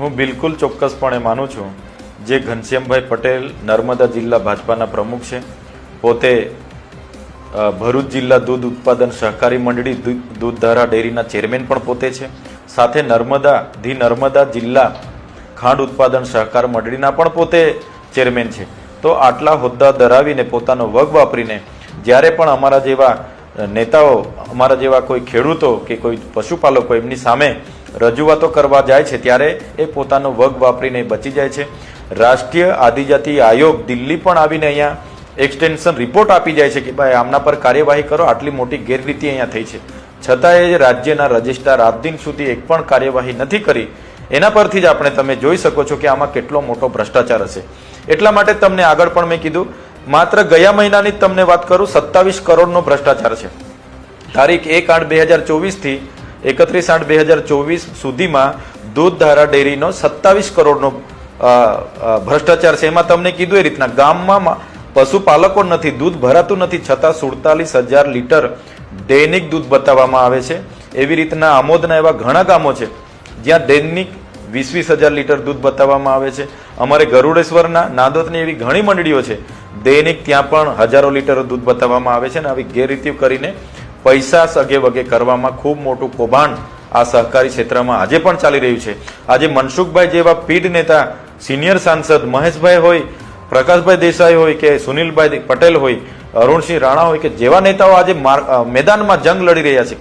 હું બિલકુલ ચોક્કસપણે માનું છું જે ઘનશ્યામભાઈ પટેલ નર્મદા જિલ્લા ભાજપાના પ્રમુખ છે, પોતે ભરૂચ જિલ્લા દૂધ ઉત્પાદન સહકારી મંડળી દૂધધારા ડેરીના ચેરમેન પણ પોતે છે, સાથે નર્મદા જિલ્લા ખાંડ ઉત્પાદન સહકાર મંડળીના પણ પોતે ચેરમેન છે। તો આટલા હોદ્દા ધરાવીને પોતાનો વગ વાપરીને જ્યારે પણ અમારા જેવા નેતાઓ, અમારા જેવા કોઈ ખેડૂતો કે કોઈ પશુપાલકો એમની સામે રજૂઆતો કરવા જાય છે ત્યારે એ પોતાનો વગ વાપરીને બચી જાય છે। રાષ્ટ્રીય આદિજાતિ આયોગ દિલ્હી પણ આવીને અહીંયા એક્સટેન્શન રિપોર્ટ આપી જાય છે કે ભાઈ આમના પર કાર્યવાહી કરો, આટલી મોટી ગેરરીતિ અહીંયા થઈ છે, છતાંય રાજ્યના રજિસ્ટ્રાર આજ દિન સુધી એક પણ કાર્યવાહી નથી કરી। એના પરથી જ તમે જોઈ શકો છો કે આમાં કેટલો મોટો ભ્રષ્ટાચાર હશે। એટલા માટે તમને આગળ પણ મેં કીધું, માત્ર ગયા મહિનાની તમને વાત કરું, 27 કરોડનો ભ્રષ્ટાચાર છે। તારીખ 1/8/2024 થી 31/8/2024 સુધીમાં દૂધધારા ડેરીનો 27 કરોડનો ભ્રષ્ટાચાર છે। એમાં તમને કીધું એ રીતના ગામમાં પશુપાલકો નથી, દૂધ ભરાતું નથી, છતાં 47,000 લીટર દૈનિક દૂધ બતાવવામાં આવે છે। એવી રીતના આમોદના એવા ઘણા ગામો છે જ્યાં દૈનિક 20,000 લીટર દૂધ બતાવવામાં આવે છે। અમારે ગરુડેશ્વરના નાદોદની એવી ઘણી મંડળીઓ છે, દૈનિક ત્યાં પણ હજારો લીટર દૂધ બતાવવામાં આવે છે। ને આવી ગેરરીતિ કરીને પૈસા સગે વગે કરવામાં ખૂબ મોટું કૌભાંડ આ સહકારી ક્ષેત્રમાં આજે પણ ચાલી રહ્યું છે। આજે મનસુખભાઈ જેવા પીઢ નેતા, સિનિયર સાંસદ મહેશભાઈ હોય, પ્રકાશભાઈ દેસાઈ હોય કે સુનિલભાઈ પટેલ હોય, અરુણસિંહ રાણા હોય કે જેવા નેતાઓ આજે મેદાનમાં જંગ લડી રહ્યા છે।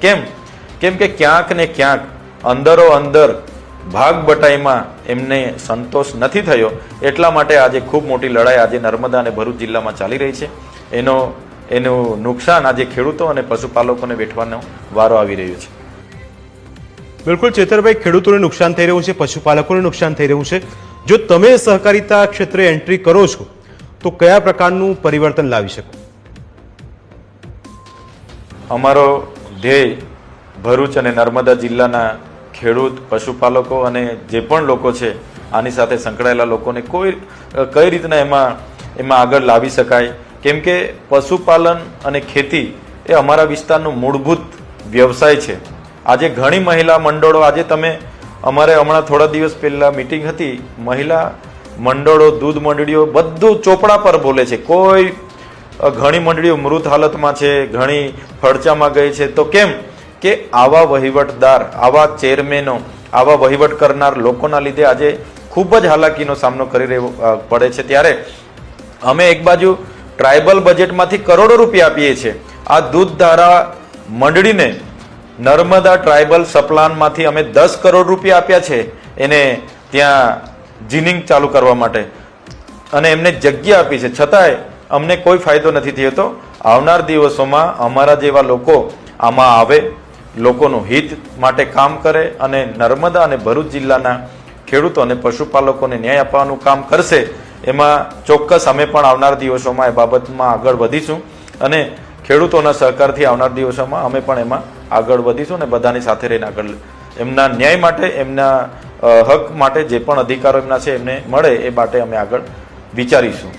કેમ કે ક્યાંક ને ક્યાંક અંદરો અંદર ભાગ બટાઈમાં એમને સંતોષ નથી થયો, એટલા માટે આજે ખૂબ મોટી લડાઈ આજે નર્મદા અને ભરૂચ જિલ્લામાં ચાલી રહી છે। એનું નુકસાન આજે ખેડૂતો અને પશુપાલકોને વેઠવાનો વારો આવી રહ્યો છે। બિલકુલ ચેતરભાઈ, ખેડૂતોને નુકસાન થઈ રહ્યું છે, પશુપાલકોને નુકસાન થઈ રહ્યું છે। જો તમે સહકારિતા ક્ષેત્રે એન્ટ્રી કરો છો તો કયા પ્રકારનું પરિવર્તન લાવી શકો? અમારો ધ્યેય ભરૂચ અને નર્મદા જિલ્લાના ખેડૂત, પશુપાલકો અને જે પણ લોકો છે આની સાથે સંકળાયેલા લોકોને કઈ રીતના એમાં આગળ લાવી શકાય। કેમ કે પશુપાલન અને ખેતી એ અમારા વિસ્તારનું મૂળભૂત વ્યવસાય છે। આજે ઘણી મહિલા મંડળો, આજે અમારે હમણાં થોડા દિવસ પહેલા મીટિંગ હતી, મહિલા મંડળો, દૂધ મંડળીઓ બધું ચોપડા પર બોલે છે। ઘણી મંડળીઓ મૃત હાલતમાં છે, ઘણી ફડચામાં ગઈ છે। તો કેમ કે આવા વહીવટદાર, આવા ચેરમેનો, આવા વહીવટ કરનાર લોકોના લીધે આજે ખૂબ જ હાલાકીનો સામનો કરી રહેવો પડે છે। ત્યારે અમે એક બાજુ ટ્રાઇબલ બજેટમાંથી કરોડો રૂપિયા આપીએ છીએ, આ દૂધધારા મંડળીને નર્મદા ટ્રાઇબલ સપ્લાનમાંથી અમે 10 કરોડ રૂપિયા આપ્યા છે એને ત્યાં જીનિંગ ચાલુ કરવા માટે, અને એમને જગ્યા આપી છે, છતાંય અમને કોઈ ફાયદો નથી થયો। તો આવનાર દિવસોમાં અમારા જેવા લોકો આમાં આવે, લોકોનું હિત માટે કામ કરે અને નર્મદા અને ભરૂચ જિલ્લાના ખેડૂતો અને પશુપાલકોને ન્યાય આપવાનું કામ કરશે। એમાં ચોક્કસ અમે પણ આવનાર દિવસોમાં એ બાબતમાં આગળ વધીશું અને ખેડૂતોના સહકારથી આવનાર દિવસોમાં અમે પણ એમાં આગળ વધીશું અને બધાની સાથે રહીને આગળ એમના ન્યાય માટે, એમના હક માટે જે પણ અધિકારો એમના છે એમને મળે એ માટે અમે આગળ વિચારીશું।